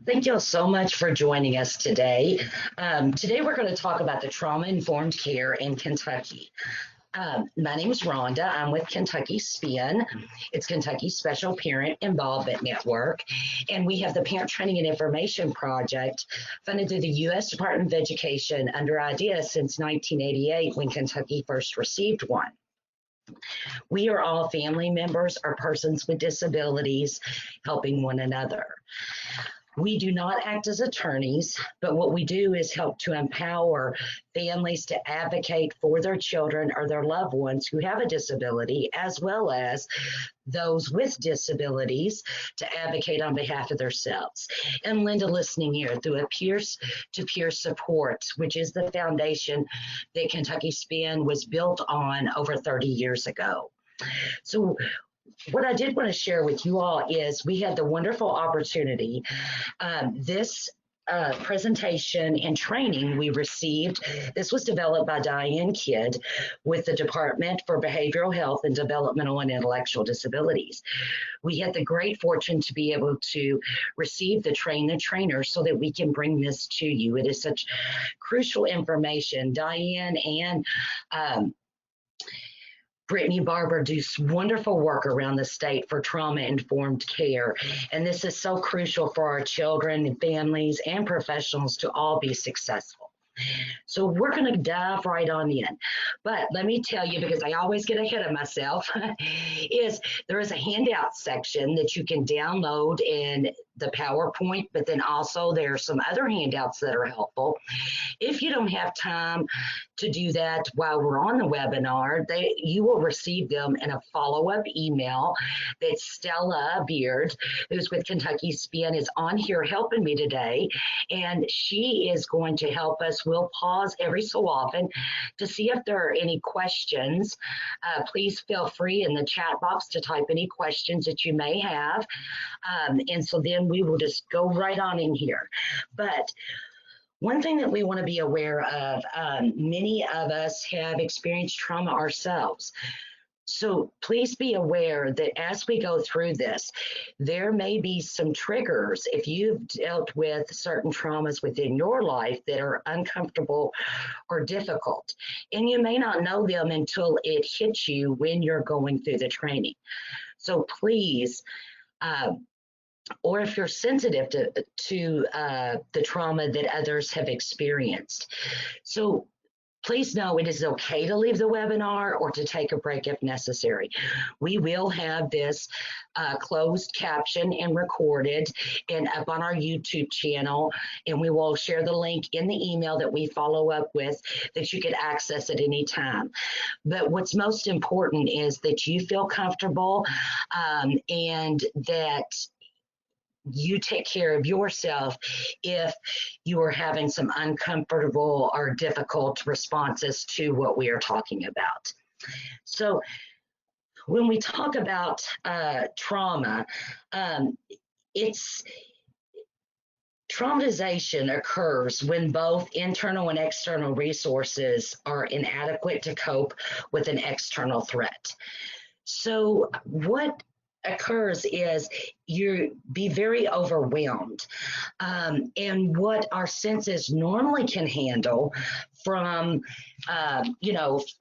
Thank you all so much for joining us today. Today we're going to talk about the trauma-informed care in Kentucky. My name is Rhonda. I'm with Kentucky SPIN. It's Kentucky Special Parent Involvement Network. And we have the Parent Training and Information Project funded through the U.S. Department of Education under IDEA since 1988 when Kentucky first received one. We are all family members or persons with disabilities helping one another. We do not act as attorneys, but what we do is help to empower families to advocate for their children or their loved ones who have a disability, as well as those with disabilities to advocate on behalf of themselves. And Linda listening here through a peer-to-peer support, which is the foundation that Kentucky SPIN was built on over 30 years ago. So what I did want to share with you all is we had the wonderful opportunity. This presentation and training we received, this was developed by Diane Kidd with the Department for Behavioral Health and Developmental and Intellectual Disabilities. We had the great fortune to be able to receive the train the trainer so that we can bring this to you. It is such crucial information. Diane and Brittany Barber do wonderful work around the state for trauma-informed care. And this is so crucial for our children and families and professionals to all be successful. So we're going to dive right on in. But let me tell you, because I always get ahead of myself, is there is a handout section that you can download in the PowerPoint, but then also there are some other handouts that are helpful. If you don't have time to do that while we're on the webinar, you will receive them in a follow-up email that Stella Beard, who's with Kentucky SPIN, is on here helping me today, and she is going to help us. We'll pause every so often to see if there are any questions. Please feel free in the chat box to type any questions that you may have, and so then we will just go right on in here. But one thing that we want to be aware of, many of us have experienced trauma ourselves. So please be aware that as we go through this, there may be some triggers if you've dealt with certain traumas within your life that are uncomfortable or difficult. And you may not know them until it hits you when you're going through the training. So please, or if you're sensitive to the trauma that others have experienced. So please know it is okay to leave the webinar or to take a break if necessary. We will have this closed caption and recorded and up on our YouTube channel, and we will share the link in the email that we follow up with that you can access at any time. But what's most important is that you feel comfortable and that you take care of yourself if you are having some uncomfortable or difficult responses to what we are talking about. So when we talk about trauma, traumatization occurs when both internal and external resources are inadequate to cope with an external threat. So what occurs is you be very overwhelmed, and what our senses normally can handle from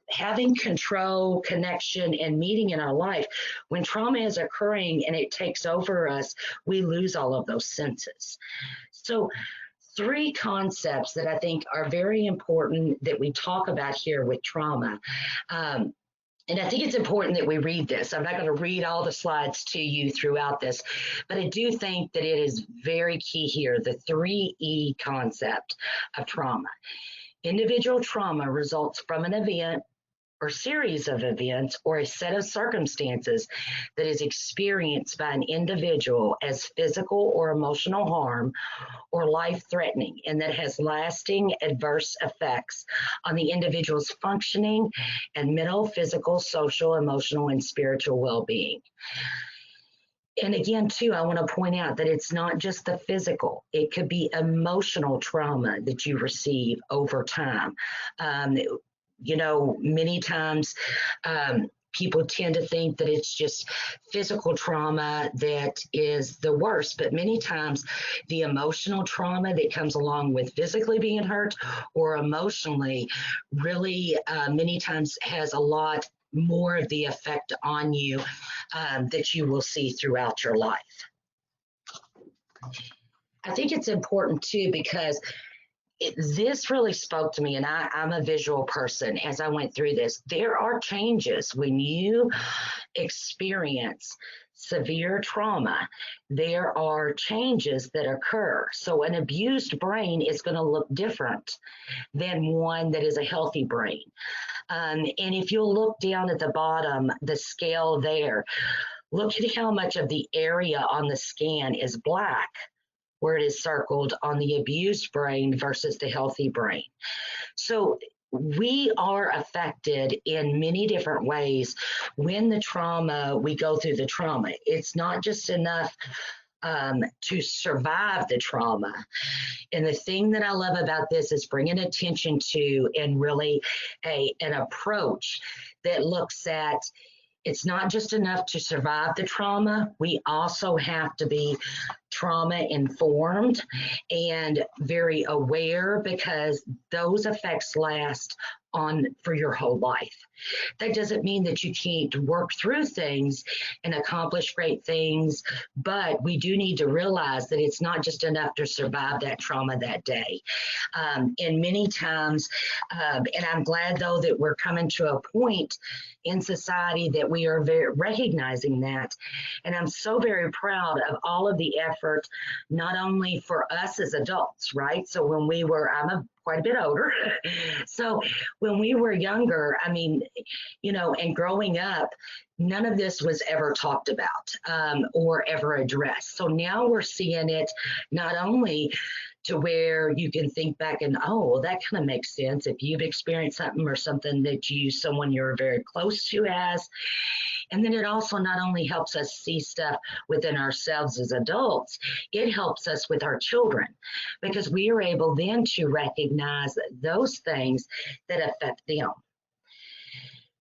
having control, connection, and meaning in our life, when trauma is occurring and it takes over us, we lose all of those senses. So three concepts that I think are very important that we talk about here with trauma. And I think it's important that we read this. I'm not going to read all the slides to you throughout this, but I do think that it is very key here, the 3E concept of trauma. Individual trauma results from an event or series of events or a set of circumstances that is experienced by an individual as physical or emotional harm or life-threatening, and that has lasting adverse effects on the individual's functioning and mental, physical, social, emotional, and spiritual well-being. And again, too, I want to point out that it's not just the physical. It could be emotional trauma that you receive over time. Many times people tend to think that it's just physical trauma that is the worst, but many times the emotional trauma that comes along with physically being hurt or emotionally really many times has a lot more of the effect on you that you will see throughout your life. I think it's important too because this really spoke to me, and I'm a visual person as I went through this. There are changes when you experience severe trauma. There are changes that occur. So an abused brain is going to look different than one that is a healthy brain. And if you'll look down at the bottom, the scale there, look at how much of the area on the scan is black, where it is circled on the abused brain versus the healthy brain. So we are affected in many different ways when we go through the trauma. It's not just enough to survive the trauma. And the thing that I love about this is bringing attention to and really an approach that looks at it's not just enough to survive the trauma. We also have to be trauma informed and very aware because those effects last on for your whole life. That doesn't mean that you can't work through things and accomplish great things, but we do need to realize that it's not just enough to survive that trauma that day. And many times, and I'm glad though that we're coming to a point in society that we are recognizing that. And I'm so very proud of all of the effort, not only for us as adults, right? So when we were, quite a bit older. So when we were younger, I mean, you know, and growing up, none of this was ever talked about or ever addressed. So now we're seeing it not only to where you can think back and, oh, well, that kind of makes sense if you've experienced something or something that someone you're very close to has. And then it also not only helps us see stuff within ourselves as adults, it helps us with our children because we are able then to recognize those things that affect them.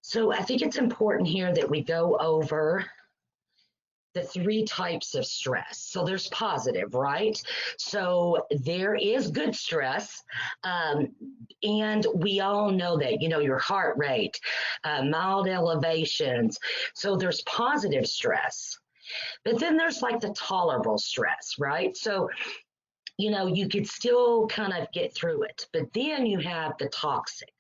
So I think it's important here that we go over the 3 types of stress. So there's positive, right? So there is good stress. And we all know that, you know, your heart rate, mild elevations. So there's positive stress. But then there's like the tolerable stress, right? So, you know, you could still kind of get through it. But then you have the toxic,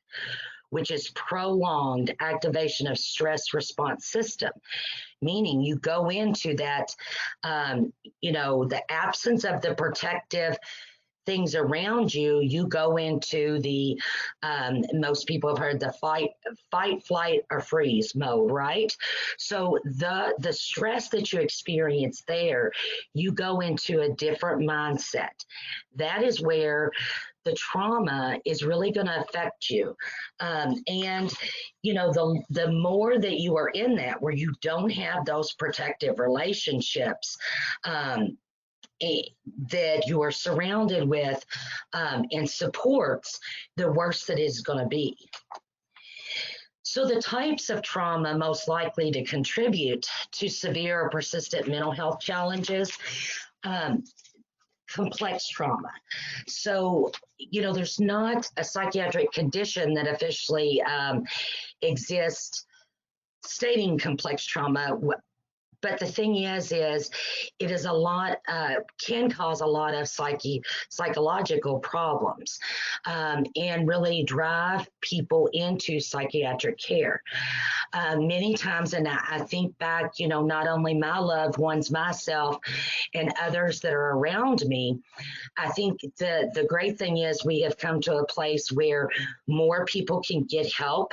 which is prolonged activation of stress response system, meaning you go into that, you know, the absence of the protective things around you, you go into the, most people have heard the fight, flight, or freeze mode, right? So the stress that you experience there, you go into a different mindset. That is where the trauma is really going to affect you. And, you know, the more that you are in that, where you don't have those protective relationships, that you are surrounded with and supports, the worse it is going to be. So the types of trauma most likely to contribute to severe or persistent mental health challenges, complex trauma. So, you know, there's not a psychiatric condition that officially exists stating complex trauma. But the thing is it is a lot, can cause a lot of psychological problems and really drive people into psychiatric care. Many times, and I think back, you know, not only my loved ones, myself, and others that are around me, I think the great thing is we have come to a place where more people can get help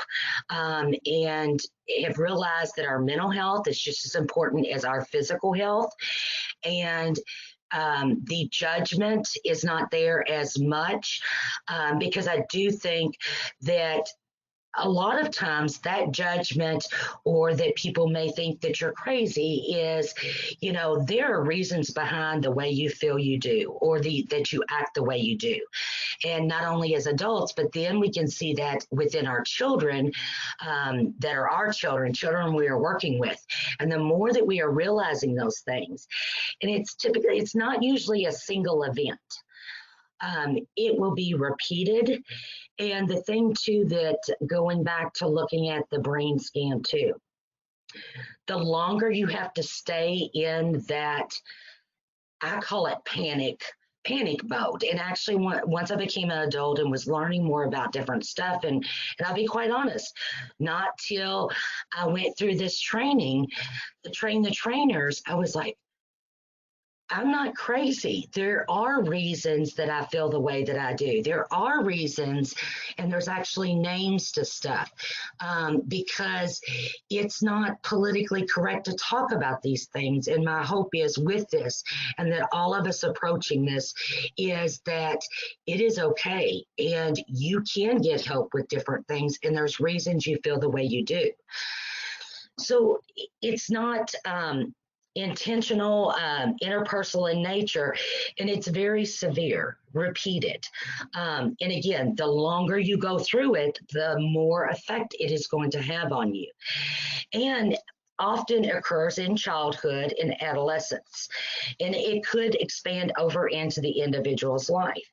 and have realized that our mental health is just as important as our physical health. And the judgment is not there as much because I do think that a lot of times that judgment or that people may think that you're crazy is, there are reasons behind the way you feel you do or that you act the way you do. And not only as adults, but then we can see that within our children, that are our children we are working with. And the more that we are realizing those things, and it's not usually a single event. It will be repeated. And the thing too, that going back to looking at the brain scan too, the longer you have to stay in that, I call it panic mode. And actually, once I became an adult and was learning more about different stuff, and I'll be quite honest, not till I went through this training to train the trainers, I was like, I'm not crazy. There are reasons that I feel the way that I do. There are reasons, and there's actually names to stuff, because it's not politically correct to talk about these things. And my hope is with this, and that all of us approaching this, is that it is okay, and you can get help with different things, and there's reasons you feel the way you do. So it's not intentional, interpersonal in nature, and it's very severe, repeated. And again, the longer you go through it, the more effect it is going to have on you. And often occurs in childhood and adolescence, and it could expand over into the individual's life.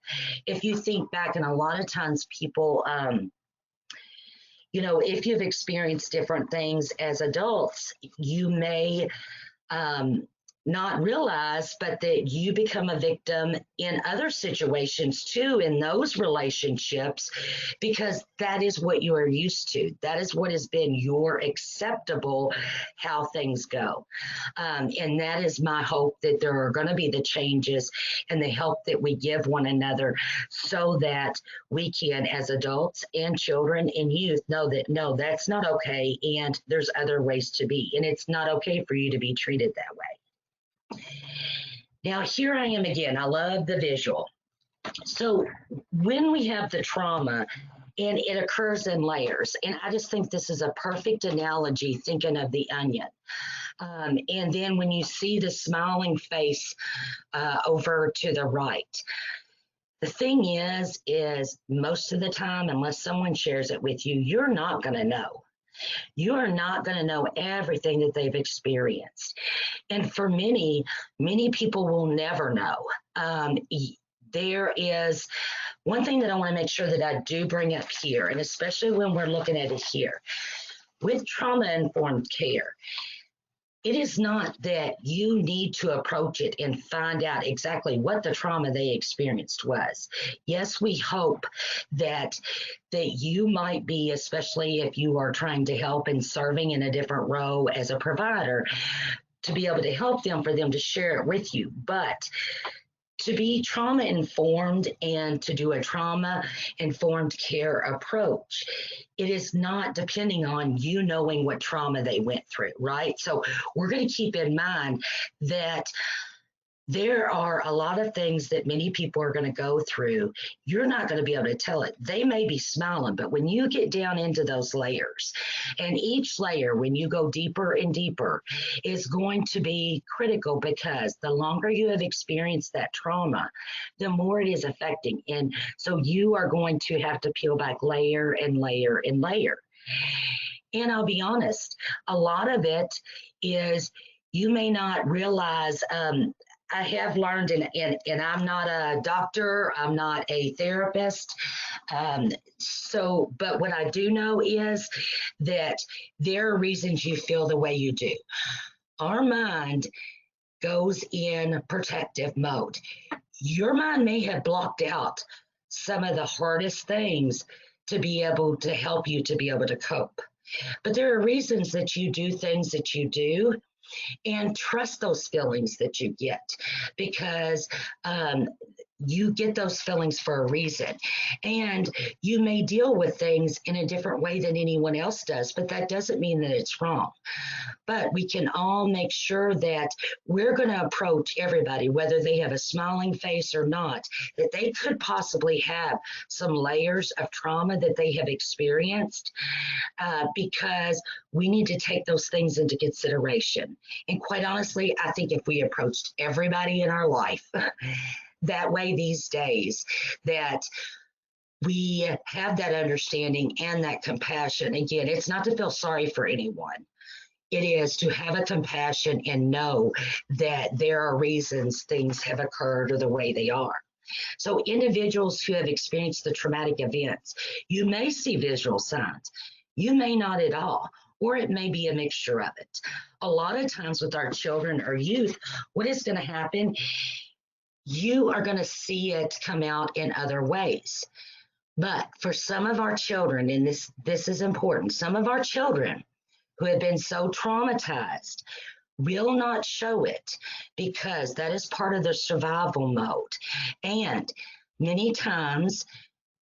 If you think back, and a lot of times people, if you've experienced different things as adults, you may not realize, but that you become a victim in other situations too, in those relationships, because that is what you are used to. That is what has been your acceptable how things go. And that is my hope, that there are going to be the changes and the help that we give one another, so that we can, as adults and children and youth, know that no, that's not okay, and there's other ways to be, and it's not okay for you to be treated that way. Now, here I am again. I love the visual. So when we have the trauma, and it occurs in layers, and I just think this is a perfect analogy, thinking of the onion. And then when you see the smiling face over to the right, the thing is most of the time, unless someone shares it with you, you're not going to know. You are not going to know everything that they've experienced. And for many people will never know. There is one thing that I want to make sure that I do bring up here, and especially when we're looking at it here, with trauma-informed care, it is not that you need to approach it and find out exactly what the trauma they experienced was. Yes, we hope that you might be, especially if you are trying to help and serving in a different role as a provider, to be able to help them, for them to share it with you. But to be trauma informed and to do a trauma informed care approach, it is not depending on you knowing what trauma they went through, right? So we're going to keep in mind that there are a lot of things that many people are going to go through. You're not going to be able to tell it. They may be smiling, but when you get down into those layers, and each layer, when you go deeper and deeper, is going to be critical, because the longer you have experienced that trauma, the more it is affecting. And so you are going to have to peel back layer and layer and layer. And I'll be honest, a lot of it is you may not realize. I have learned, and I'm not a doctor, I'm not a therapist. But what I do know is that there are reasons you feel the way you do. Our mind goes in protective mode. Your mind may have blocked out some of the hardest things to be able to help you to be able to cope. But there are reasons that you do things that you do, and trust those feelings that you get, because you get those feelings for a reason. And you may deal with things in a different way than anyone else does, but that doesn't mean that it's wrong. But we can all make sure that we're going to approach everybody, whether they have a smiling face or not, that they could possibly have some layers of trauma that they have experienced, because we need to take those things into consideration. And quite honestly, I think if we approached everybody in our life that way these days, that we have that understanding and that compassion. Again, it's not to feel sorry for anyone. It is to have a compassion and know that there are reasons things have occurred or the way they are. So individuals who have experienced the traumatic events, you may see visual signs. You may not at all, or it may be a mixture of it. A lot of times with our children or youth, what is going to happen, you are going to see it come out in other ways. But for some of our children, and this is important, some of our children who have been so traumatized will not show it because that is part of the survival mode. And many times,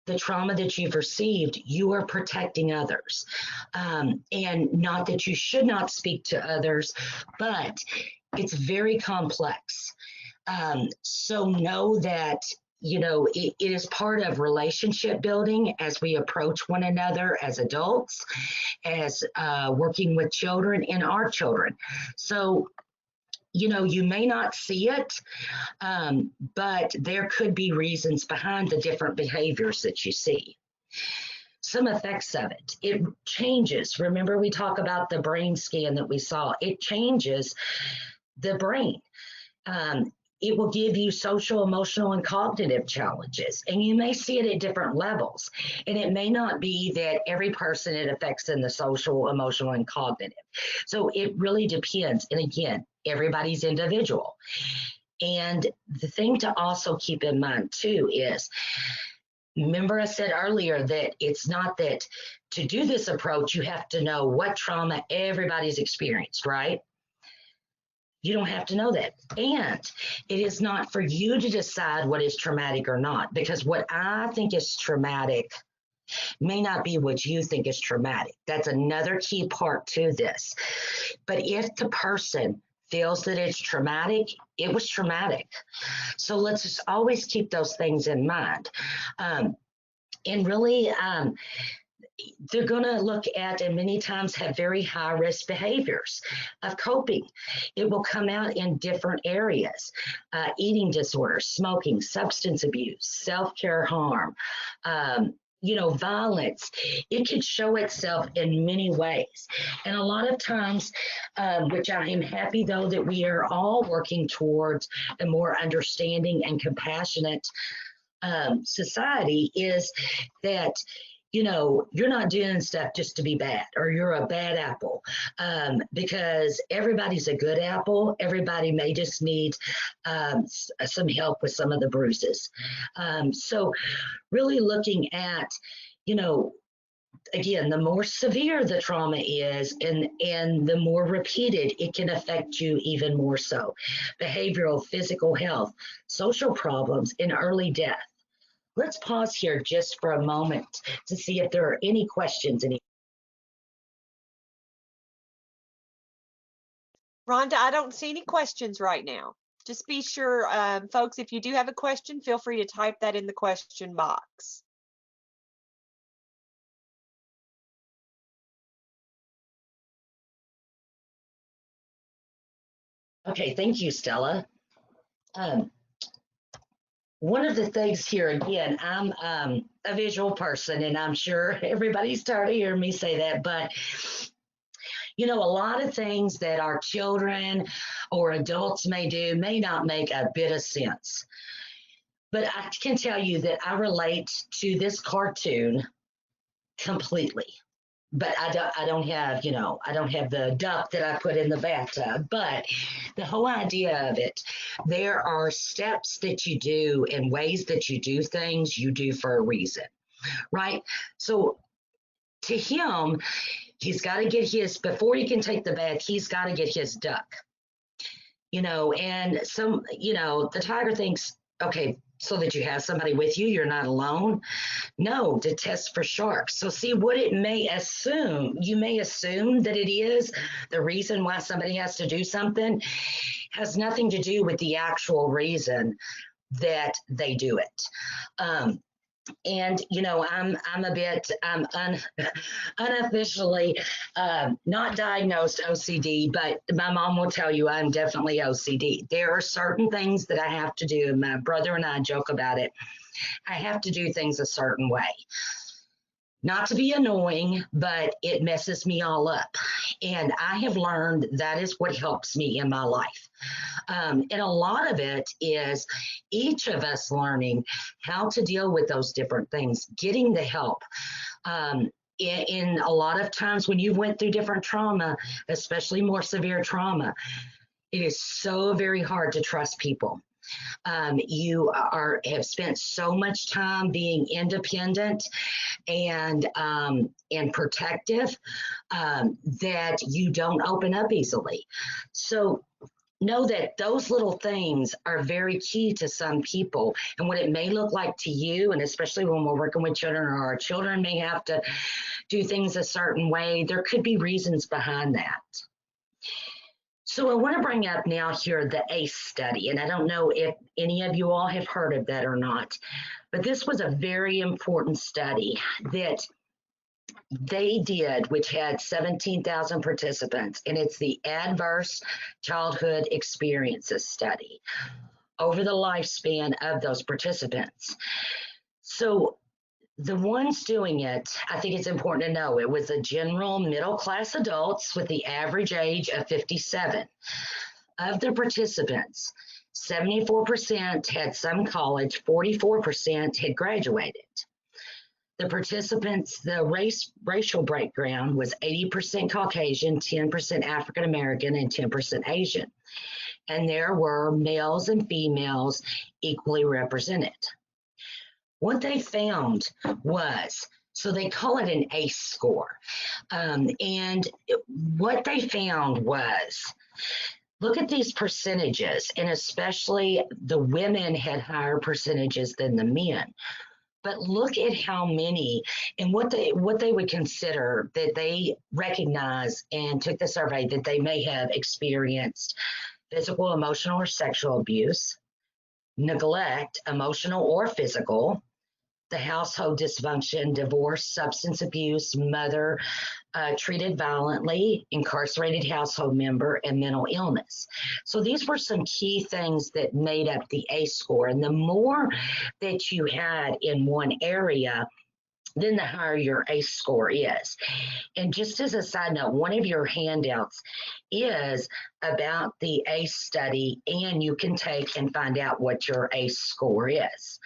the trauma that you've received, you are protecting others. And not that you should not speak to others, but it's very complex. So know that, it is part of relationship building as we approach one another as adults, as working with children and our children. So, you may not see it, but there could be reasons behind the different behaviors that you see. Some effects of it. It changes. Remember, we talk about the brain scan that we saw. It changes the brain. It will give you social, emotional, and cognitive challenges. And you may see it at different levels. And it may not be that every person it affects in the social, emotional, and cognitive. So it really depends. And again, everybody's individual. And the thing to also keep in mind too is, remember I said earlier that it's not that to do this approach, you have to know what trauma everybody's experienced, right? You don't have to know that. And it is not for you to decide what is traumatic or not, because what I think is traumatic may not be what you think is traumatic. That's another key part to this. But if the person feels that it's traumatic, it was traumatic. So let's just always keep those things in mind. And really, they're going to look at and many times have very high risk behaviors of coping. It will come out in different areas: eating disorders, smoking, substance abuse, self-care harm, violence. It could show itself in many ways. And a lot of times, which I am happy though that we are all working towards a more understanding and compassionate society, is that you're not doing stuff just to be bad, or you're a bad apple, because everybody's a good apple. Everybody may just need some help with some of the bruises. So really looking at, again, the more severe the trauma is and the more repeated, it can affect you even more so. Behavioral, physical health, social problems, and early death. Let's pause here just for a moment to see if there are any questions. Rhonda, I don't see any questions right now. Just be sure, folks, if you do have a question, feel free to type that in the question box. Okay, thank you, Stella. One of the things here, again, I'm a visual person, and I'm sure everybody's tired of hearing me say that, but a lot of things that our children or adults may do may not make a bit of sense. But I can tell you that I relate to this cartoon completely. But I don't have, I don't have the duck that I put in the bathtub. But the whole idea of it, there are steps that you do and ways that you do things you do for a reason, right? So to him, he's got to get his, before he can take the bath, he's got to get his duck, and the tiger thinks, okay, so that you have somebody with you, you're not alone. No, to test for sharks. So see what it may assume. You may assume that it is the reason why somebody has to do something has nothing to do with the actual reason that they do it. And I'm a bit unofficially not diagnosed OCD, but my mom will tell you I'm definitely OCD. There are certain things that I have to do. My brother and I joke about it. I have to do things a certain way. Not to be annoying, but it messes me all up. And I have learned that is what helps me in my life. And a lot of it is each of us learning how to deal with those different things, getting the help. In a lot of times when you went through different trauma, especially more severe trauma, it is so very hard to trust people. You have spent so much time being independent and protective that you don't open up easily. So know that those little things are very key to some people, and what it may look like to you, and especially when we're working with children, or our children may have to do things a certain way, there could be reasons behind that. So I want to bring up now here the ACE study, and I don't know if any of you all have heard of that or not, but this was a very important study that they did, which had 17,000 participants, and it's the Adverse Childhood Experiences Study over the lifespan of those participants. So the ones doing it, I think it's important to know, it was the general middle-class adults with the average age of 57. Of the participants, 74% had some college, 44% had graduated. The participants, the racial breakdown was 80% Caucasian, 10% African American, and 10% Asian. And there were males and females equally represented. What they found was, so they call it an ACE score. And what they found was, look at these percentages, and especially the women had higher percentages than the men. But look at how many, and what they would consider that they recognize and took the survey that they may have experienced physical, emotional, or sexual abuse, neglect, emotional or physical, the household dysfunction, divorce, substance abuse, mother treated violently, incarcerated household member, and mental illness. So these were some key things that made up the ACE score. And the more that you had in one area, then the higher your ACE score is. And just as a side note, one of your handouts is about the ACE study, and you can take and find out what your ACE score is.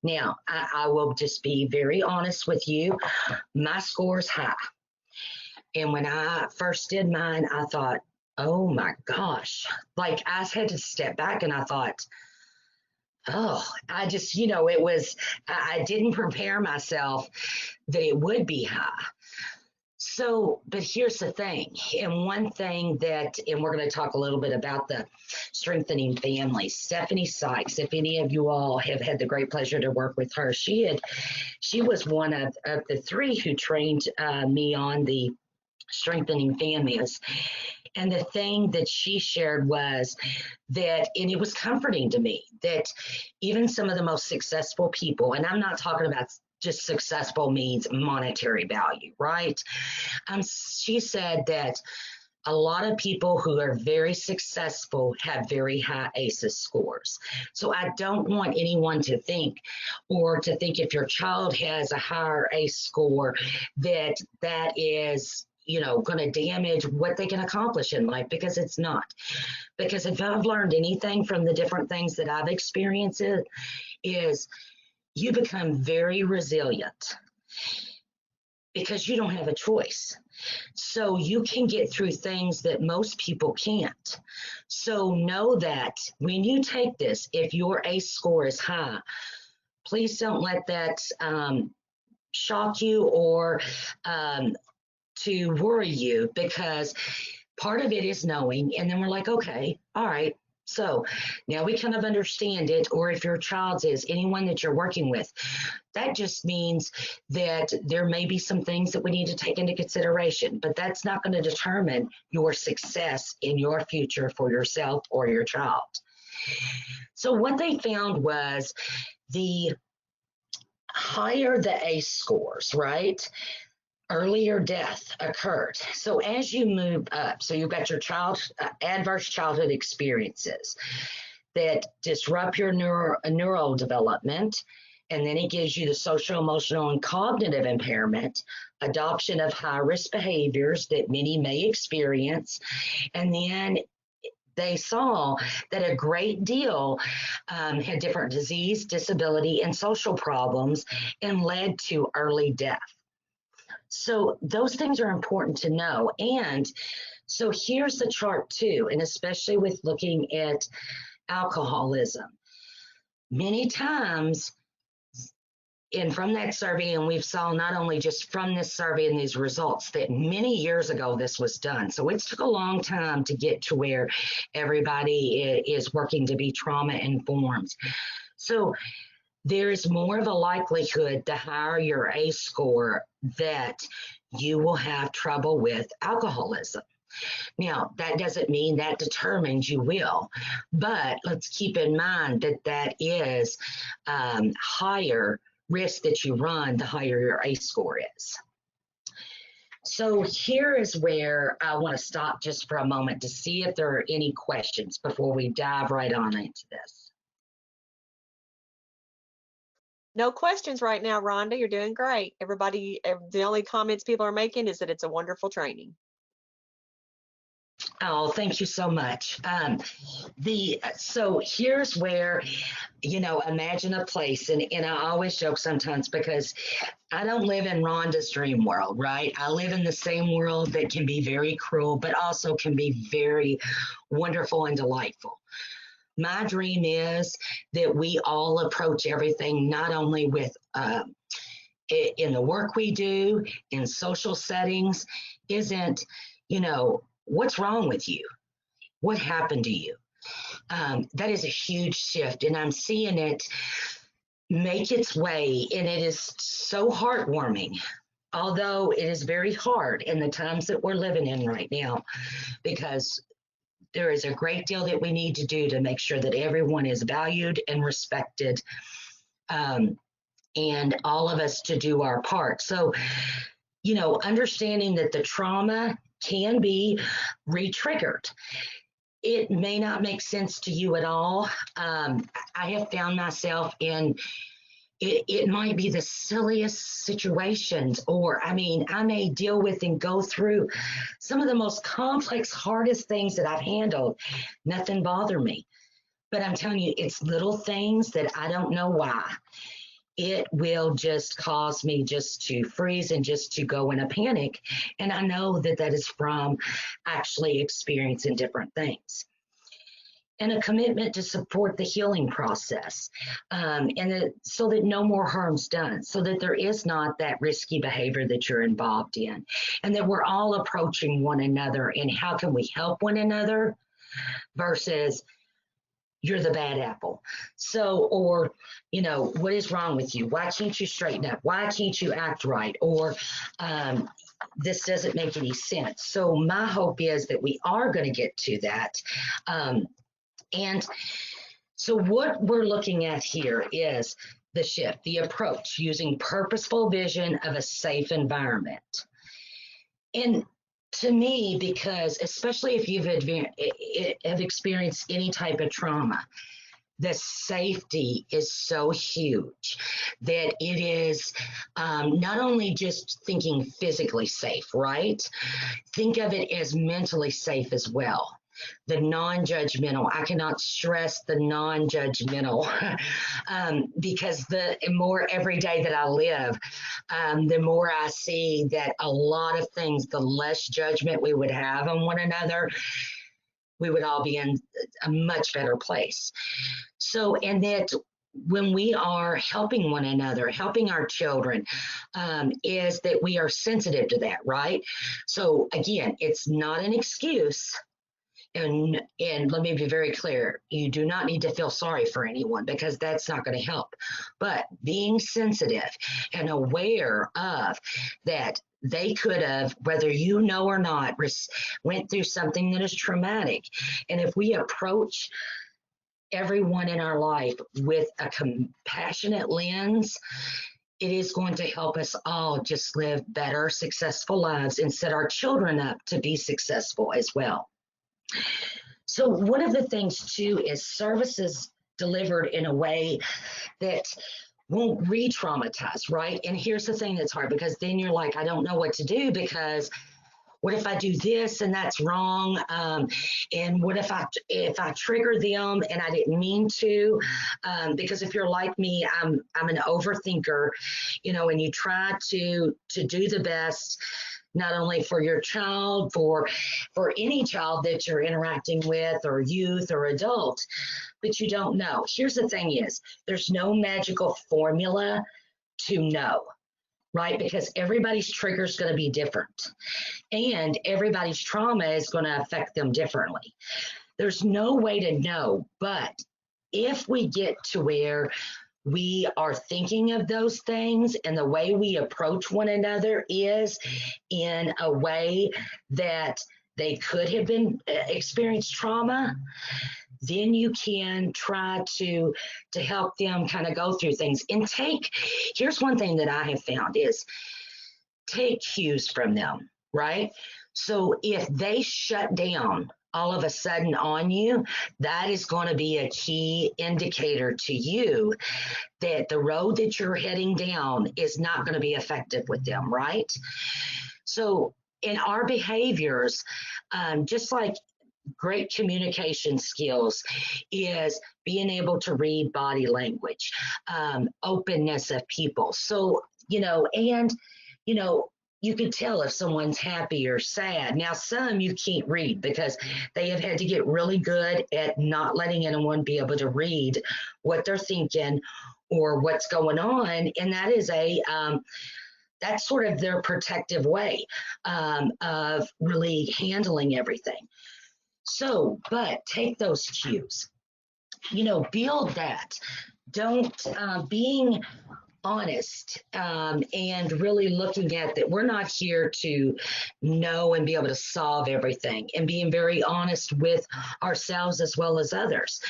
Now, I will just be very honest with you. My score's high. And when I first did mine, I thought, oh my gosh. Like, I had to step back and I thought, oh, I just, it was, I didn't prepare myself that it would be high. So, but here's the thing, and one thing that, and we're going to talk a little bit about the Strengthening Families. Stephanie Sykes, if any of you all have had the great pleasure to work with her, she was one of the three who trained me on the Strengthening Families. And the thing that she shared was that, and it was comforting to me, that even some of the most successful people, and I'm not talking about just successful means monetary value, right? She said that a lot of people who are very successful have very high ACEs scores. So I don't want anyone to think, or to think if your child has a higher ACE score, that is going to damage what they can accomplish in life, because it's not. Because if I've learned anything from the different things that I've experienced, is you become very resilient because you don't have a choice. So you can get through things that most people can't. So know that when you take this, if your ACE score is high, please don't let that shock you or to worry you, because part of it is knowing. And then we're like, okay, all right, So now we kind of understand it, or if your child's is anyone that you're working with, that just means that there may be some things that we need to take into consideration, but that's not going to determine your success in your future for yourself or your child. So what they found was the higher the ACE scores, right? Earlier death occurred. So as you move up, so you've got your adverse childhood experiences that disrupt your neural development, and then it gives you the social, emotional, and cognitive impairment, adoption of high-risk behaviors that many may experience, and then they saw that a great deal had different disease, disability, and social problems and led to early death. So those things are important to know. And so here's the chart too, and especially with looking at alcoholism. Many times, and from that survey, and we've saw not only just from this survey and these results, that many years ago this was done. So it took a long time to get to where everybody is working to be trauma informed. So there's more of a likelihood the higher your ACE score that you will have trouble with alcoholism. Now, that doesn't mean that determines you will, but let's keep in mind that that is higher risk that you run, the higher your ACE score is. So here is where I want to stop just for a moment to see if there are any questions before we dive right on into this. No questions right now, Rhonda. You're doing great. Everybody, the only comments people are making is that it's a wonderful training. Oh, thank you so much. So here's where, imagine a place, and I always joke sometimes because I don't live in Rhonda's dream world, right? I live in the same world that can be very cruel, but also can be very wonderful and delightful. My dream is that we all approach everything not only with in the work we do, in social settings, isn't, what's wrong with you? What happened to you? That is a huge shift, and I'm seeing it make its way, and it is so heartwarming, although it is very hard in the times that we're living in right now, because there is a great deal that we need to do to make sure that everyone is valued and respected, and all of us to do our part. So, understanding that the trauma can be re-triggered. It may not make sense to you at all. I have found myself in it might be the silliest situations, or I may deal with and go through some of the most complex, hardest things that I've handled. Nothing bothered me. But I'm telling you, it's little things that I don't know why. It will just cause me just to freeze and just to go in a panic. And I know that that is from actually experiencing different things. And a commitment to support the healing process, so that no more harm's done, so that there is not that risky behavior that you're involved in, and that we're all approaching one another and how can we help one another versus you're the bad apple. So, or, what is wrong with you? Why can't you straighten up? Why can't you act right? Or this doesn't make any sense. So my hope is that we are going to get to that. And so what we're looking at here is the shift, the approach, using purposeful vision of a safe environment. And to me, because especially if you've have experienced any type of trauma, the safety is so huge that it is not only just thinking physically safe, right? Think of it as mentally safe as well. The non-judgmental, I cannot stress the non-judgmental because the more every day that I live, the more I see that a lot of things, the less judgment we would have on one another, we would all be in a much better place. So, and that when we are helping one another, helping our children, is that we are sensitive to that, right? So again, it's not an excuse. And let me be very clear, you do not need to feel sorry for anyone because that's not going to help. But being sensitive and aware of that they could have, whether you know or not, went through something that is traumatic. And if we approach everyone in our life with a compassionate lens, it is going to help us all just live better, successful lives and set our children up to be successful as well. So one of the things too is services delivered in a way that won't re-traumatize, right? And here's the thing that's hard, because then you're like, I don't know what to do, because what if I do this and that's wrong? And what if I trigger them and I didn't mean to? Because if you're like me, I'm an overthinker, and you try to do the best, not only for your child, for any child that you're interacting with, or youth or adult, but you don't know. Here's the thing is, there's no magical formula to know, right? Because everybody's trigger is going to be different, and everybody's trauma is going to affect them differently. There's no way to know, but if we get to where we are thinking of those things and the way we approach one another is in a way that they could have been experienced trauma, then you can try to help them kind of go through things. And here's one thing that I have found is take cues from them, right? So if they shut down all of a sudden on you, that is going to be a key indicator to you that the road that you're heading down is not going to be effective with them, right? So in our behaviors, just like great communication skills is being able to read body language, openness of people. So, you can tell if someone's happy or sad. Now, some you can't read because they have had to get really good at not letting anyone be able to read what they're thinking or what's going on. And that is that's sort of their protective way of really handling everything. So, but take those cues, build that. Don't, being honest and really looking at that we're not here to know and be able to solve everything, and being very honest with ourselves as well as others.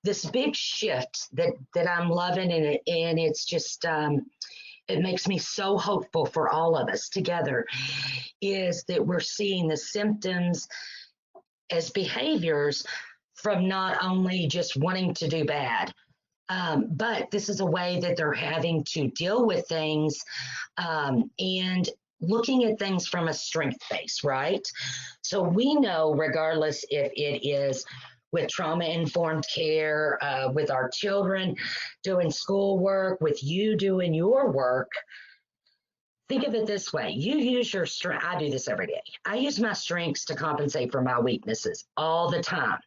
This big shift that I'm loving, and it's just it makes me so hopeful for all of us together, is that we're seeing the symptoms as behaviors from not only just wanting to do bad, but this is a way that they're having to deal with things and looking at things from a strength base, right? So we know, regardless if it is with trauma-informed care, with our children doing schoolwork, with you doing your work, think of it this way. You use your strength. I do this every day. I use my strengths to compensate for my weaknesses all the time.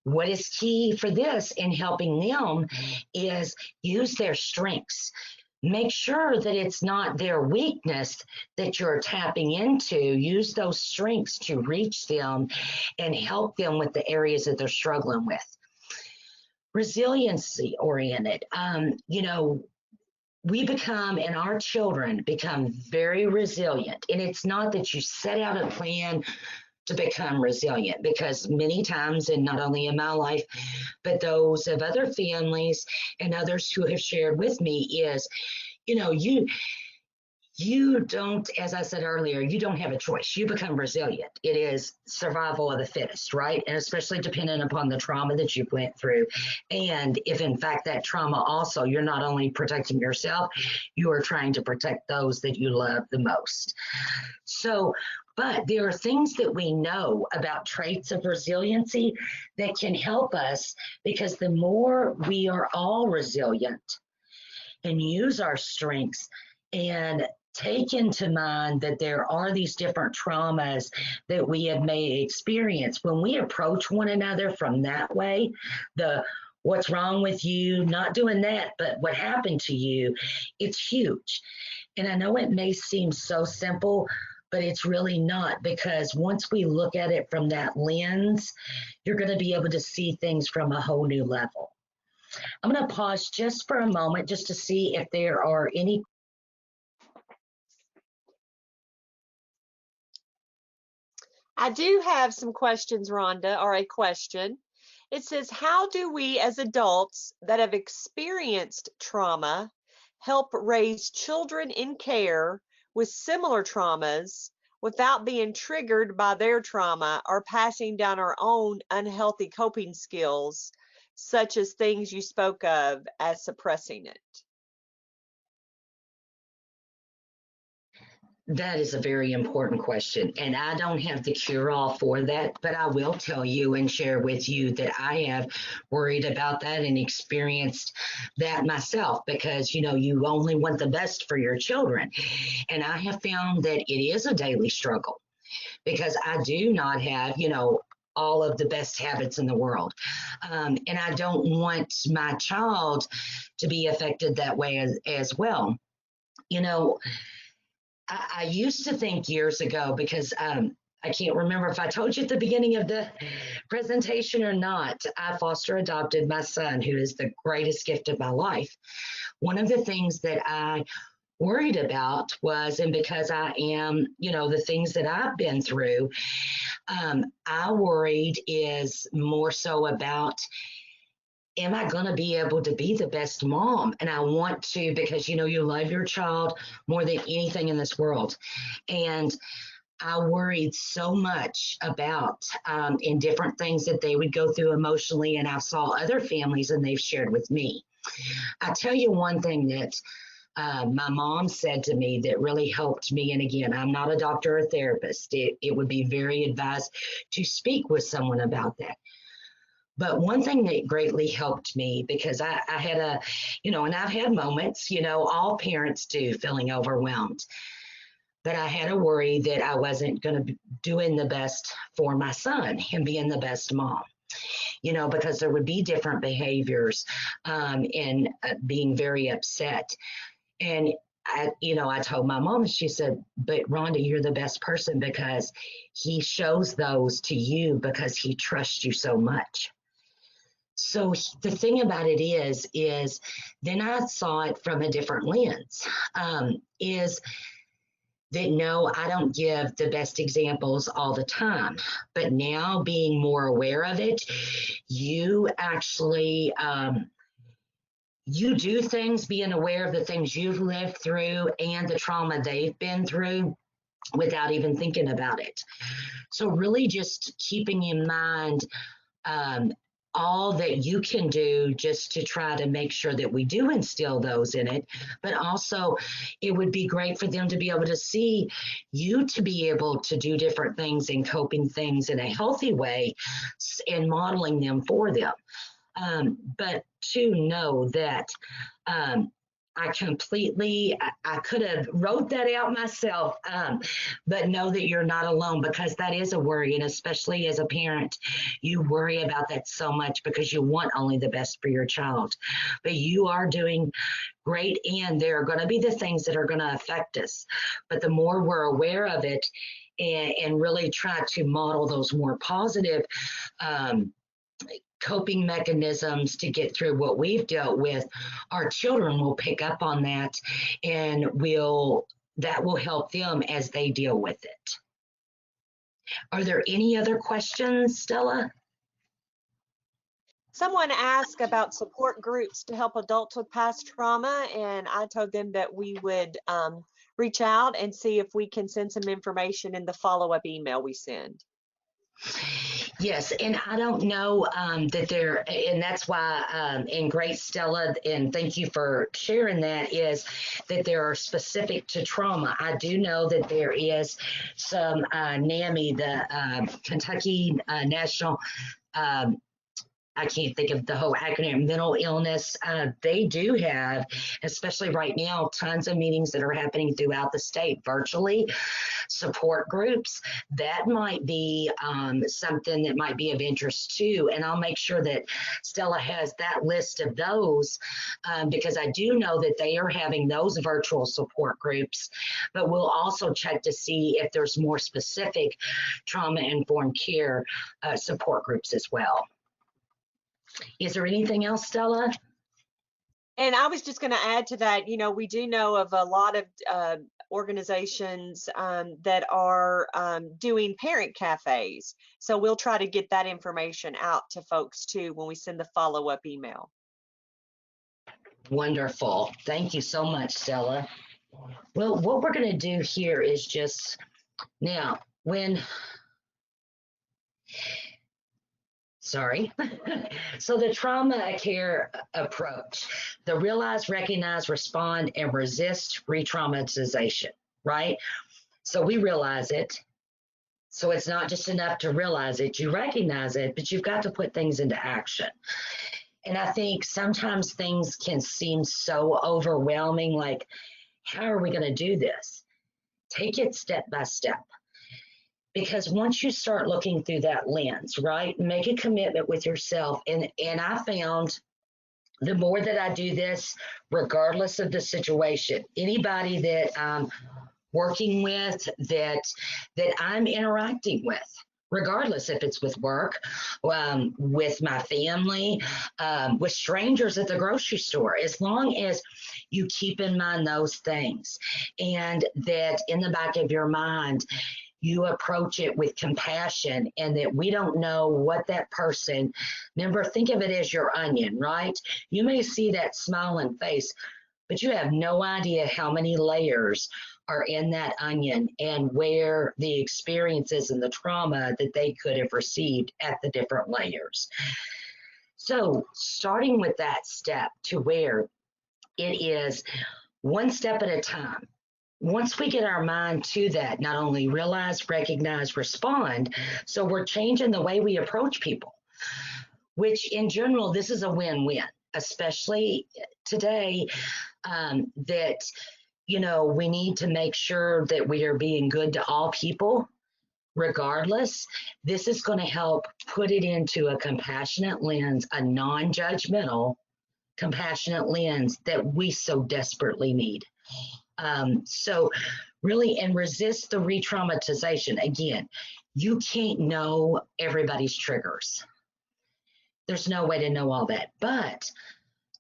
What is key for this in helping them is use their strengths. Make sure that it's not their weakness that you're tapping into. Use those strengths to reach them and help them with the areas that they're struggling with. Resiliency oriented. We become, and our children become, very resilient. And it's not that you set out a plan to become resilient, because many times, and not only in my life, but those of other families and others who have shared with me, is, you don't, as I said earlier, you don't have a choice. You become resilient. It is survival of the fittest, right? And especially dependent upon the trauma that you went through. And if in fact that trauma also, you're not only protecting yourself, you are trying to protect those that you love the most. So, but there are things that we know about traits of resiliency that can help us, because the more we are all resilient and use our strengths and take into mind that there are these different traumas that we have may experience, when we approach one another from that way, what's wrong with you, not doing that, but what happened to you, it's huge. And I know it may seem so simple, but it's really not, because once we look at it from that lens, you're going to be able to see things from a whole new level. I'm going to pause just for a moment just to see if there are any. I do have some questions, Rhonda, or a question. It says, how do we as adults that have experienced trauma help raise children in care with similar traumas without being triggered by their trauma or passing down our own unhealthy coping skills, such as things you spoke of as suppressing it? That is a very important question, and I don't have the cure-all for that, but I will tell you and share with you that I have worried about that and experienced that myself, because you only want the best for your children. And I have found that it is a daily struggle, because I do not have, all of the best habits in the world. And I don't want my child to be affected that way as well. I used to think years ago, because I can't remember if I told you at the beginning of the presentation or not, I foster adopted my son, who is the greatest gift of my life. One of the things that I worried about was, and because I am, the things that I've been through, I worried is more so about, am I going to be able to be the best mom? And I want to, because you love your child more than anything in this world. And I worried so much about in different things that they would go through emotionally. And I saw other families and they've shared with me. I tell you one thing that my mom said to me that really helped me. And again, I'm not a doctor or therapist. It would be very advised to speak with someone about that. But one thing that greatly helped me, because I had and I've had moments, all parents do, feeling overwhelmed. But I had a worry that I wasn't going to be doing the best for my son and being the best mom, because there would be different behaviors and being very upset. And I told my mom, and she said, but Rhonda, you're the best person, because he shows those to you because he trusts you so much. So the thing about it is then I saw it from a different lens, is that no, I don't give the best examples all the time, but now being more aware of it, you actually, you do things, being aware of the things you've lived through and the trauma they've been through without even thinking about it. So really just keeping in mind, all that you can do just to try to make sure that we do instill those in it. But also, it would be great for them to be able to see you, to be able to do different things and coping things in a healthy way and modeling them for them. But to know that I could have wrote that out myself, but know that you're not alone, because that is a worry. And especially as a parent, you worry about that so much because you want only the best for your child. But you are doing great, and there are going to be the things that are going to affect us. But the more we're aware of it and really try to model those more positive coping mechanisms to get through what we've dealt with, our children will pick up on that, and that will help them as they deal with it. Are there any other questions, Stella? Someone asked about support groups to help adults with past trauma, and I told them that we would reach out and see if we can send some information in the follow-up email we send. Yes, and I don't know that there, and that's why, and great, Stella, and thank you for sharing that, is that there are specific to trauma. I do know that there is some NAMI, the Kentucky National, I can't think of the whole acronym, mental illness. They do have, especially right now, tons of meetings that are happening throughout the state virtually, support groups. That might be something that might be of interest too. And I'll make sure that Stella has that list of those because I do know that they are having those virtual support groups, but we'll also check to see if there's more specific trauma-informed care support groups as well. Is there anything else, Stella? And I was just going to add to that, we do know of a lot of organizations that are doing parent cafes. So we'll try to get that information out to folks too when we send the follow-up email. Wonderful. Thank you so much, Stella. Well, what we're going to do here is just now so the trauma care approach, the realize, recognize, respond, and resist re-traumatization, right? So we realize it. So it's not just enough to realize it, you recognize it, but you've got to put things into action. And I think sometimes things can seem so overwhelming, like, how are we going to do this? Take it step by step. Because once you start looking through that lens, right, make a commitment with yourself. And I found the more that I do this, regardless of the situation, anybody that I'm working with, that I'm interacting with, regardless if it's with work, with my family, with strangers at the grocery store, as long as you keep in mind those things and that in the back of your mind, you approach it with compassion and that we don't know what that person, remember, think of it as your onion, right? You may see that smiling face, but you have no idea how many layers are in that onion and where the experiences and the trauma that they could have received at the different layers. So starting with that step to where it is one step at a time. Once we get our mind to that, not only realize, recognize, respond, so we're changing the way we approach people, which in general, this is a win-win, especially today that, we need to make sure that we are being good to all people, regardless. This is going to help put it into a compassionate lens, a non-judgmental, compassionate lens that we so desperately need. So really, and resist the re-traumatization. Again, you can't know everybody's triggers. There's no way to know all that. But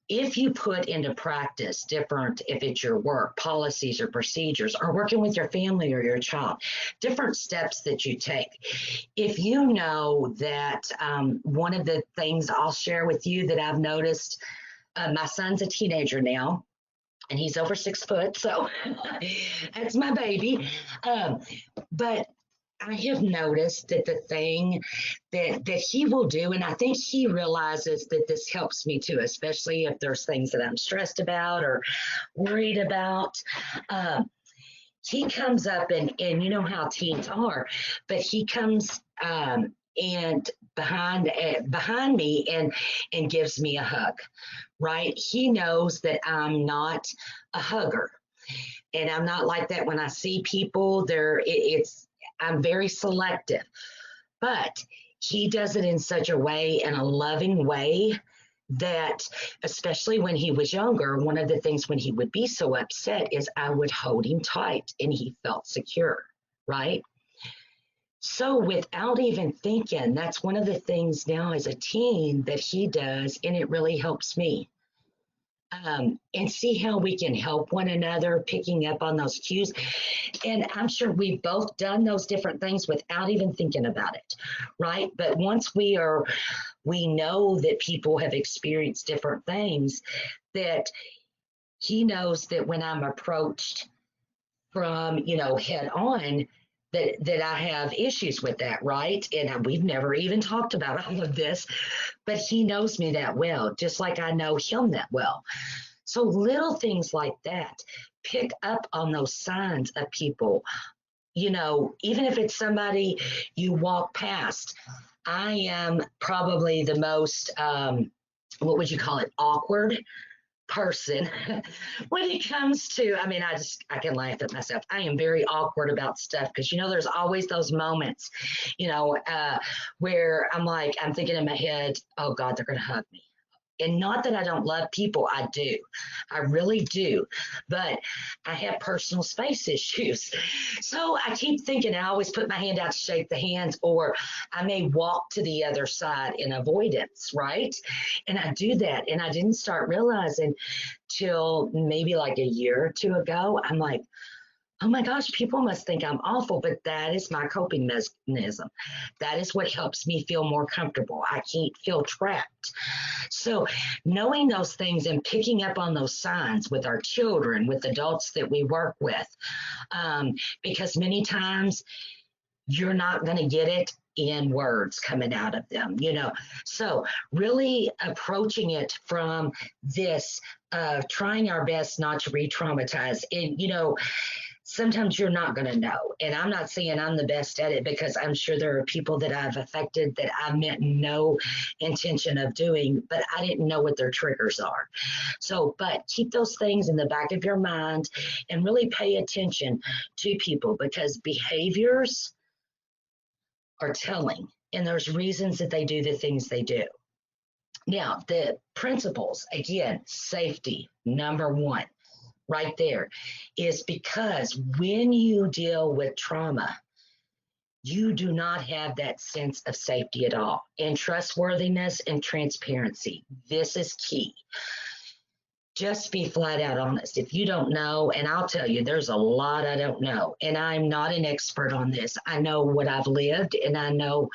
if you put into practice different, if it's your work, policies or procedures, or working with your family or your child, different steps that you take. If you know that one of the things I'll share with you that I've noticed, my son's a teenager now, and he's over 6 foot, so that's my baby. But I have noticed that the thing that he will do, and I think he realizes that this helps me too, especially if there's things that I'm stressed about or worried about. He comes up and you know how teens are, but he comes and behind me and gives me a hug, right? He knows that I'm not a hugger, and I'm not like that when I see people. I'm very selective, but he does it in such a way, in a loving way, that especially when he was younger, one of the things when he would be so upset is I would hold him tight and he felt secure, right? So without even thinking, that's one of the things now as a teen that he does, and it really helps me. And see how we can help one another, picking up on those cues. And I'm sure we've both done those different things without even thinking about it, right? But once we know that people have experienced different things, that he knows that when I'm approached from, head on, that I have issues with that, right? And we've never even talked about all of this, but he knows me that well, just like I know him that well. So little things like that, pick up on those signs of people, even if it's somebody you walk past. I am probably the most, what would you call it, awkward person when it comes to, I mean, I can laugh at myself. I am very awkward about stuff because, there's always those moments, where I'm thinking in my head, oh God, they're going to hug me. And not that I don't love people, I do. I really do. But I have personal space issues. So I keep thinking I always put my hand out to shake the hands, or I may walk to the other side in avoidance, right? And I do that. And I didn't start realizing till maybe like a year or two ago. I'm like, oh my gosh, people must think I'm awful, but that is my coping mechanism. That is what helps me feel more comfortable. I can't feel trapped. So, knowing those things and picking up on those signs with our children, with adults that we work with, because many times you're not going to get it in words coming out of them, So, really approaching it from this, trying our best not to re traumatize. And, sometimes you're not going to know. And I'm not saying I'm the best at it, because I'm sure there are people that I've affected that I meant no intention of doing, but I didn't know what their triggers are. So, but keep those things in the back of your mind and really pay attention to people, because behaviors are telling, and there's reasons that they do the things they do. Now, the principles, again, safety, number one, right there, is because when you deal with trauma, you do not have that sense of safety at all. And trustworthiness and transparency, this is key. Just be flat out honest. If you don't know, and I'll tell you, there's a lot I don't know, and I'm not an expert on this. I know what I've lived, and I know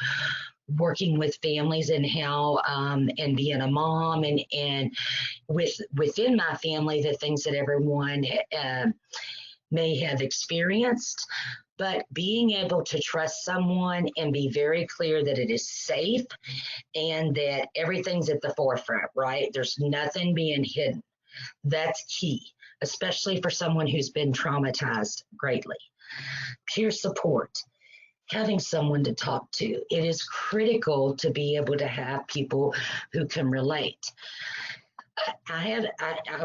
working with families and how, and being a mom, and within my family, the things that everyone may have experienced. But being able to trust someone and be very clear that it is safe and that everything's at the forefront, right? There's nothing being hidden. That's key, especially for someone who's been traumatized greatly. Peer support, having someone to talk to. It is critical to be able to have people who can relate. I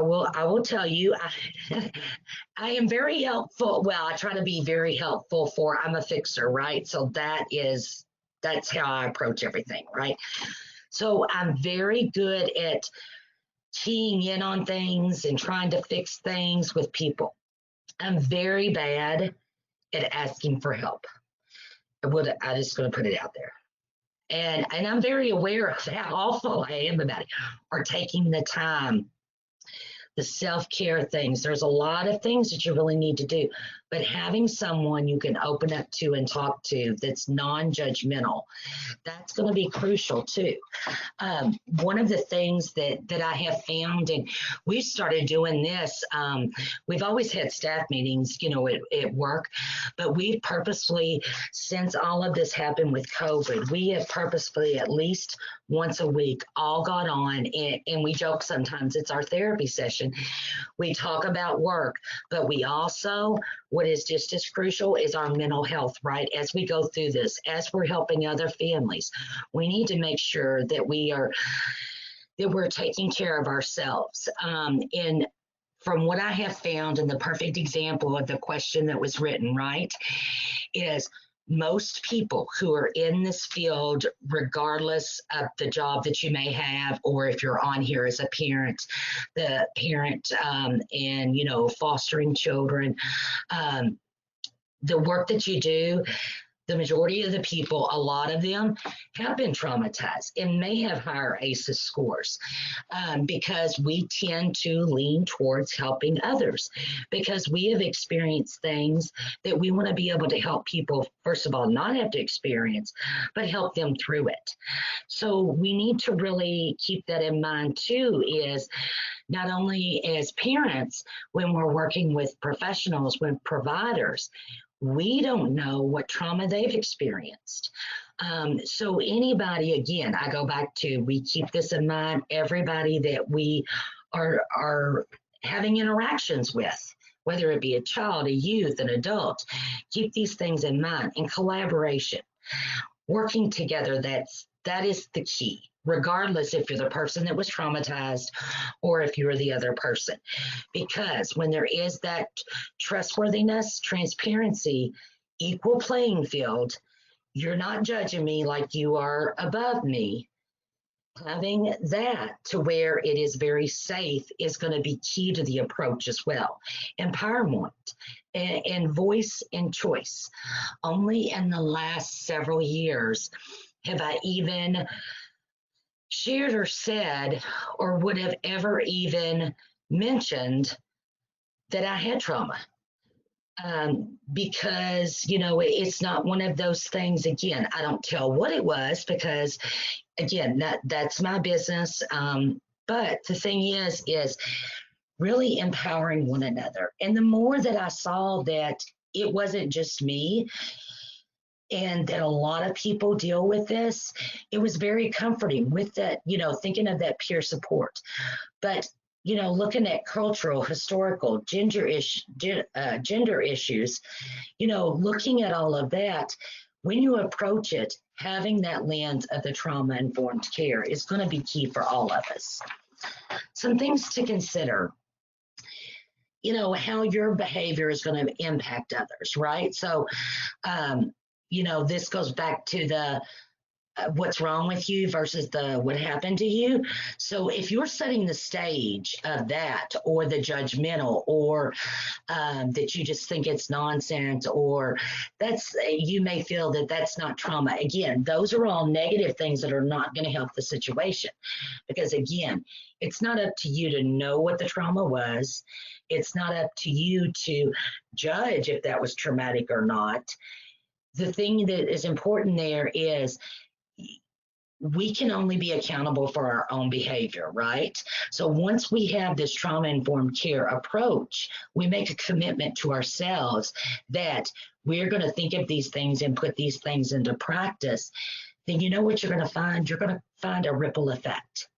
will tell you, I am very helpful. Well, I try to be very helpful I'm a fixer, right? So that's how I approach everything, right? So I'm very good at keying in on things and trying to fix things with people. I'm very bad at asking for help. I'm just going to put it out there. And I'm very aware of how awful I am about it, or taking the time, the self-care things. There's a lot of things that you really need to do, but having someone you can open up to and talk to that's non-judgmental, that's going to be crucial too. One of the things that I have found, and we started doing this, we've always had staff meetings, at work, but we've purposefully, since all of this happened with COVID, we have purposefully at least once a week all got on, and we joke sometimes it's our therapy session. We talk about work, but we also, what is just as crucial is our mental health, right? As we go through this, as we're helping other families, we need to make sure that we're taking care of ourselves. And from what I have found, and the perfect example of the question that was written, right, is most people who are in this field, regardless of the job that you may have, or if you're on here as a parent, and fostering children, the work that you do, the majority of the people, a lot of them have been traumatized and may have higher ACEs scores, because we tend to lean towards helping others, because we have experienced things that we want to be able to help people, first of all, not have to experience, but help them through it. So we need to really keep that in mind too, is not only as parents, when we're working with professionals, with providers, we don't know what trauma they've experienced. So anybody, again, I go back to, we keep this in mind, everybody that we are having interactions with, whether it be a child, a youth, an adult, keep these things in mind. And collaboration. working together, that is the key, regardless if you're the person that was traumatized or if you're the other person. Because when there is that trustworthiness, transparency, equal playing field, you're not judging me like you are above me. Having that to where it is very safe is going to be key to the approach as well. Empowerment and voice and choice. Only in the last several years have I even shared or said or would have ever even mentioned that I had trauma. Because, it's not one of those things, again, I don't tell what it was because, again, that's my business. But the thing is really empowering one another. And the more that I saw that it wasn't just me and that a lot of people deal with this, it was very comforting with that, thinking of that peer support. But looking at cultural, historical, gender issues, looking at all of that, when you approach it, having that lens of the trauma-informed care is going to be key for all of us. Some things to consider, how your behavior is going to impact others, right? So, this goes back to the what's wrong with you versus the what happened to you. So if you're setting the stage of that, or the judgmental, or that you just think it's nonsense, or you may feel that that's not trauma. Again, those are all negative things that are not going to help the situation, because again, it's not up to you to know what the trauma was. It's not up to you to judge if that was traumatic or not. The thing that is important there is we can only be accountable for our own behavior, right? So once we have this trauma-informed care approach, we make a commitment to ourselves that we're going to think of these things and put these things into practice. Then you know what you're going to find? You're going to find a ripple effect.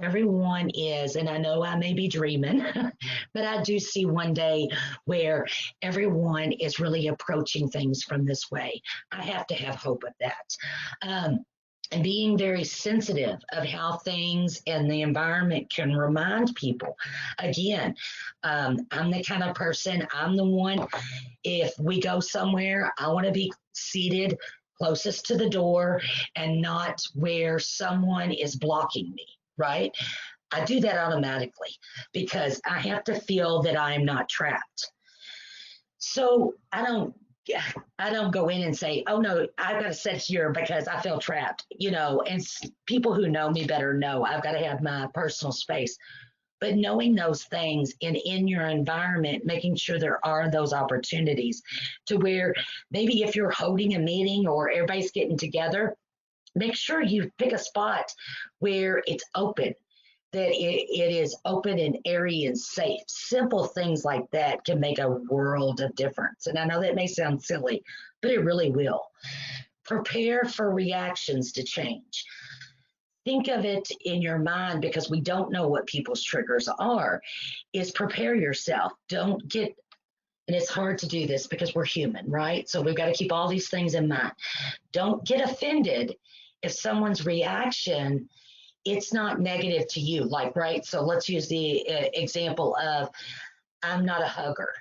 Everyone is, and I know I may be dreaming, but I do see one day where everyone is really approaching things from this way. I have to have hope of that. And being very sensitive of how things and the environment can remind people. Again, I'm the kind of person, I'm the one, if we go somewhere, I want to be seated closest to the door and not where someone is blocking me, right? I do that automatically because I have to feel that I'm not trapped. So I don't go in and say, oh no, I've got to sit here because I feel trapped, and people who know me better know I've got to have my personal space. But knowing those things and in your environment, making sure there are those opportunities to where maybe if you're holding a meeting or everybody's getting together, make sure you pick a spot where it's open, that it is open and airy and safe. Simple things like that can make a world of difference. And I know that may sound silly, but it really will. Prepare for reactions to change. Think of it in your mind, because we don't know what people's triggers are, is prepare yourself. Don't get, and it's hard to do this because we're human, right? So we've got to keep all these things in mind. Don't get offended if someone's reaction, it's not negative to you, like, right? So let's use the example of, I'm not a hugger.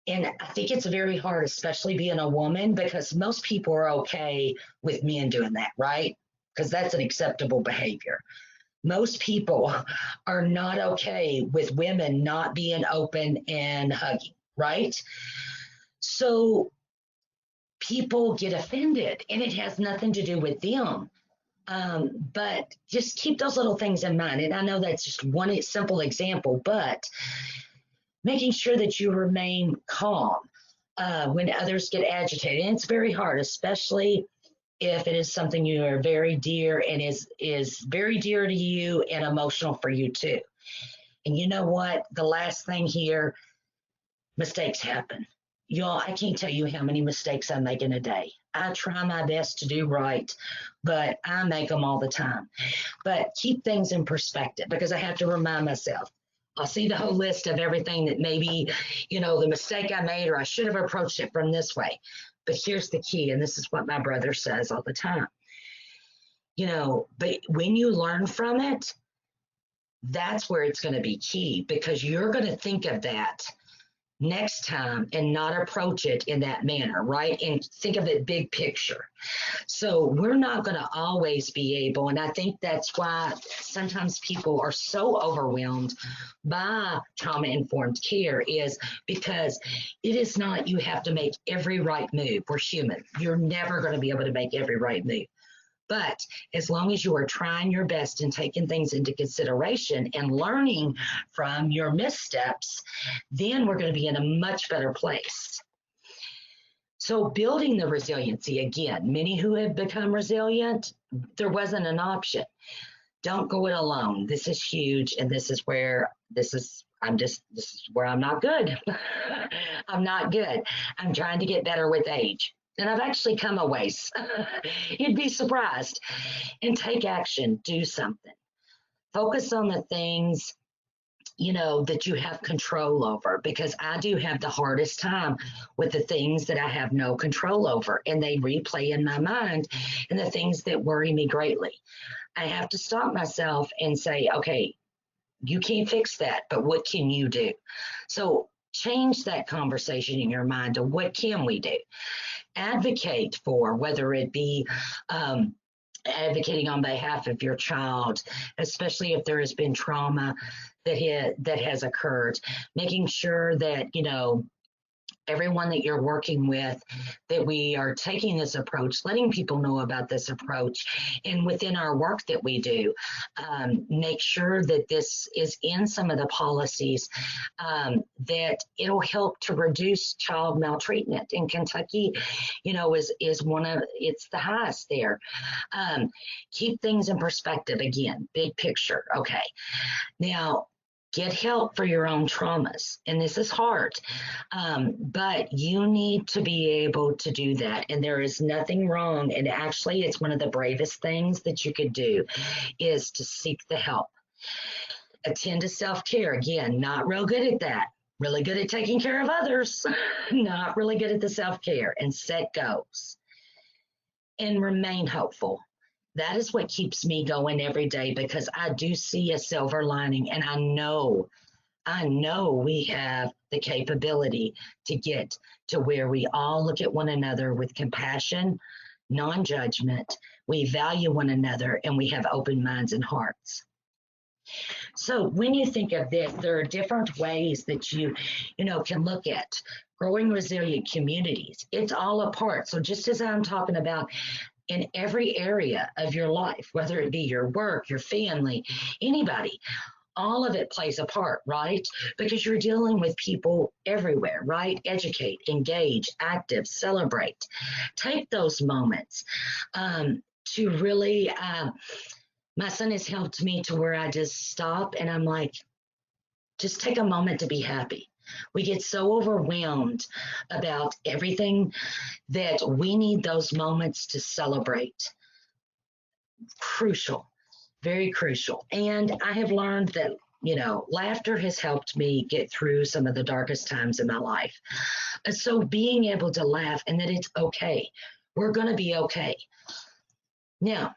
And I think it's very hard, especially being a woman, because most people are okay with men doing that, right? Because that's an acceptable behavior. Most people are not okay with women not being open and hugging, right? So people get offended, and it has nothing to do with them. But just keep those little things in mind. And I know that's just one simple example, but making sure that you remain calm when others get agitated. And it's very hard, especially if it is something you are very dear and is very dear to you and emotional for you too. And you know what? The last thing here, mistakes happen. Y'all, I can't tell you how many mistakes I make in a day. I try my best to do right, but I make them all the time. But keep things in perspective, because I have to remind myself. I'll see the whole list of everything that maybe, the mistake I made, or I should have approached it from this way. But here's the key, and this is what my brother says all the time. But when you learn from it, that's where it's going to be key, because you're going to think of that next time and not approach it in that manner, right? And think of it big picture. So we're not going to always be able, and I think that's why sometimes people are so overwhelmed by trauma-informed care, is because it is not you have to make every right move. We're human. You're never going to be able to make every right move. But as long as you are trying your best and taking things into consideration and learning from your missteps, then we're going to be in a much better place. So building the resiliency, again, many who have become resilient, there wasn't an option. Don't go it alone. This is huge, and this is where I'm not good. I'm not good. I'm trying to get better with age. And I've actually come a ways. You'd be surprised. And take action, do something. Focus on the things, that you have control over, because I do have the hardest time with the things that I have no control over, and they replay in my mind, and the things that worry me greatly. I have to stop myself and say, okay, you can't fix that, but what can you do? So change that conversation in your mind to what can we do? Advocate for, whether it be advocating on behalf of your child, especially if there has been trauma that has occurred, making sure that, everyone that you're working with, that we are taking this approach, letting people know about this approach, and within our work that we do, make sure that this is in some of the policies, that it'll help to reduce child maltreatment. In Kentucky, is it's the highest there. Keep things in perspective, again, big picture. Okay. Now, get help for your own traumas. And this is hard, but you need to be able to do that. And there is nothing wrong. And actually, it's one of the bravest things that you could do, is to seek the help. Attend to self-care. Again, not real good at that. Really good at taking care of others. Not really good at the self-care. And set goals. And remain hopeful. That is what keeps me going every day, because I do see a silver lining, and I know we have the capability to get to where we all look at one another with compassion, non-judgment, we value one another, and we have open minds and hearts. So when you think of this, there are different ways that you can look at growing resilient communities. It's all a part. So just as I'm talking about in every area of your life, whether it be your work, your family, anybody, all of it plays a part, right? Because you're dealing with people everywhere, right? Educate, engage, active, celebrate. Take those moments to really, my son has helped me to where I just stop and I'm like, just take a moment to be happy. We get so overwhelmed about everything that we need those moments to celebrate. Crucial, very crucial. And I have learned that, laughter has helped me get through some of the darkest times in my life. So being able to laugh, and that it's okay. We're going to be okay. Now,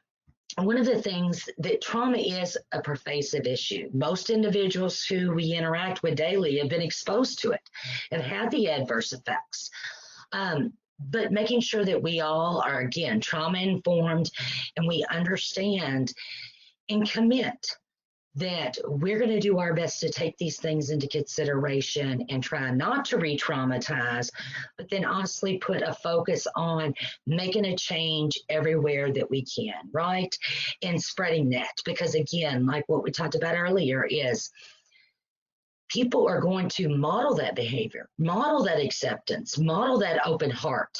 one of the things that trauma is a pervasive issue. Most individuals who we interact with daily have been exposed to it and had the adverse effects. But making sure that we all are, again, trauma informed, and we understand and commit that we're going to do our best to take these things into consideration and try not to re-traumatize, but then honestly put a focus on making a change everywhere that we can, right? And spreading that, because again, like what we talked about earlier, is people are going to model that behavior, model that acceptance, model that open heart,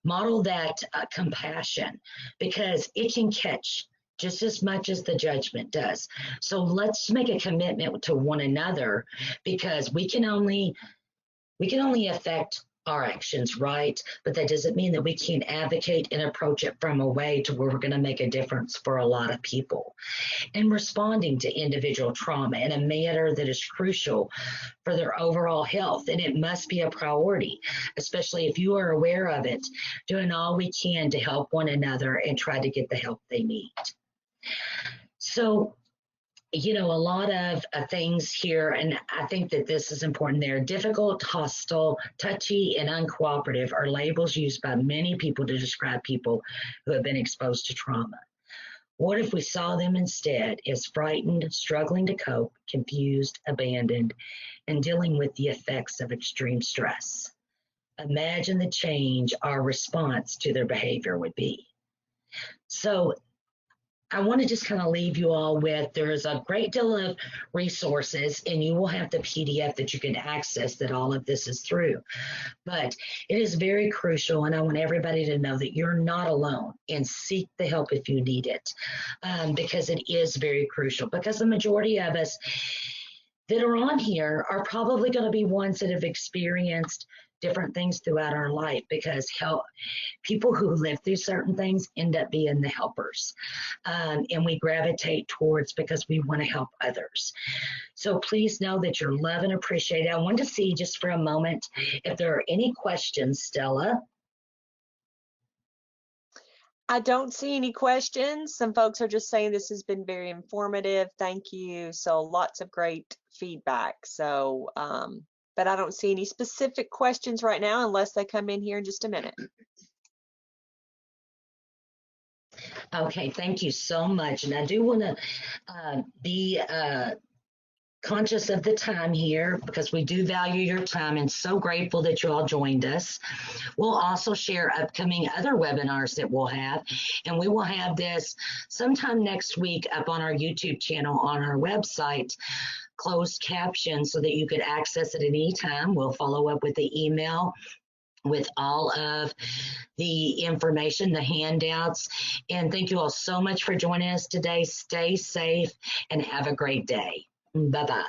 model that compassion, because it can catch just as much as the judgment does. So let's make a commitment to one another, because we can only affect our actions right, but that doesn't mean that we can't advocate and approach it from a way to where we're going to make a difference for a lot of people. And responding to individual trauma in a manner that is crucial for their overall health. And it must be a priority, especially if you are aware of it, doing all we can to help one another and try to get the help they need. So, a lot of things here, and I think that this is important. They're difficult, hostile, touchy, and uncooperative are labels used by many people to describe people who have been exposed to trauma. What if we saw them instead as frightened, struggling to cope, confused, abandoned, and dealing with the effects of extreme stress? Imagine the change our response to their behavior would be. So I want to just kind of leave you all with, there's a great deal of resources, and you will have the PDF that you can access that all of this is through. But it is very crucial, and I want everybody to know that you're not alone, and seek the help if you need it, because it is very crucial. Because the majority of us that are on here are probably going to be ones that have experienced different things throughout our life, because people who live through certain things end up being the helpers, and we gravitate towards because we want to help others. So please know that you're loved and appreciated. I wanted to see just for a moment if there are any questions, Stella. I don't see any questions. Some folks are just saying this has been very informative. Thank you. So lots of great feedback. So, but I don't see any specific questions right now unless they come in here in just a minute. Okay, thank you so much. And I do want to be conscious of the time here, because we do value your time and so grateful that you all joined us. We'll also share upcoming other webinars that we'll have, and we will have this sometime next week up on our YouTube channel, on our website, closed caption, so that you could access it at any time. We'll follow up with the email with all of the information, the handouts. And thank you all so much for joining us today. Stay safe and have a great day. Bye-bye.